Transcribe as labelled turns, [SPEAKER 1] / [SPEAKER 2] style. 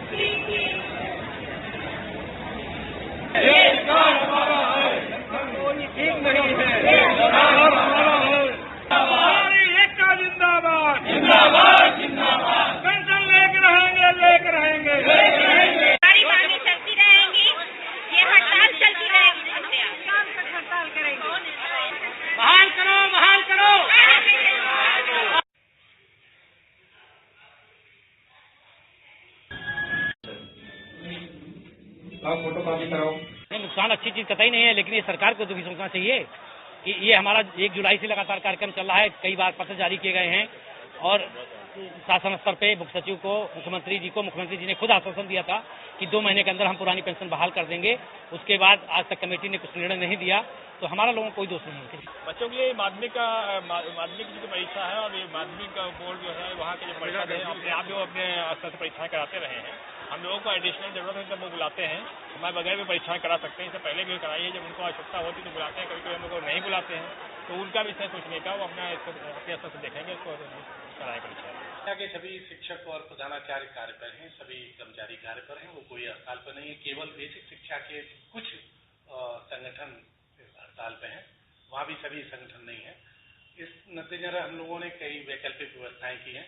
[SPEAKER 1] ठीक नहीं है, हमारा है। हमारी एकता जिंदाबाद, जिंदाबाद जिंदाबाद। पेंशन लेकर रहेंगे, लेकर रहेंगे,
[SPEAKER 2] हमारी मांगे चलती रहेंगी, ये हड़ताल चलती रहेगी, शाम तक हड़ताल करेंगे।
[SPEAKER 1] बहाल करो, बहाल करो। आप फोटो कॉपी कराओ।
[SPEAKER 3] नुकसान अच्छी चीज कतई नहीं है, लेकिन ये सरकार को तो भी सोचना चाहिए कि ये हमारा 1 जुलाई से लगातार कार्यक्रम चल रहा है। कई बार पत्र जारी किए गए हैं और शासन स्तर पे मुख्य सचिव को, मुख्यमंत्री जी ने खुद आश्वासन दिया था कि 2 महीने के अंदर हम पुरानी पेंशन बहाल कर देंगे। उसके बाद आज तक कमेटी ने कुछ निर्णय नहीं दिया, तो हमारा लोगों को कोई दोष नहीं है।
[SPEAKER 4] बच्चों के लिए माध्यमिक की जो परीक्षा है और ये माध्यमिक बोर्ड जो है वहाँ के जो परिषद है अपने आप जो अपने स्तर से परीक्षाएं कराते रहे हैं। हम लोगों को एडिशनल जरूरत है जब वो बुलाते हैं, हमारे बगैर भी परीक्षाएं करा सकते हैं। इससे पहले भी कराई है, जब उनको आवश्यकता होती तो बुलाते हैं, कभी कभी हम लोग को नहीं बुलाते हैं, तो उनका भी इसमें सोचने का वो अपने स्तर से देखेंगे, इसको कराए परीक्षा।
[SPEAKER 5] के सभी शिक्षक और प्रधानाचार्य कार्य पर हैं, सभी कर्मचारी कार्य पर हैं, वो कोई हड़ताल पर नहीं है। केवल बेसिक शिक्षा के कुछ संगठन हड़ताल पे हैं, वहाँ भी सभी संगठन नहीं है। इस नतीजे हम लोगों ने कई वैकल्पिक व्यवस्थाएं की हैं।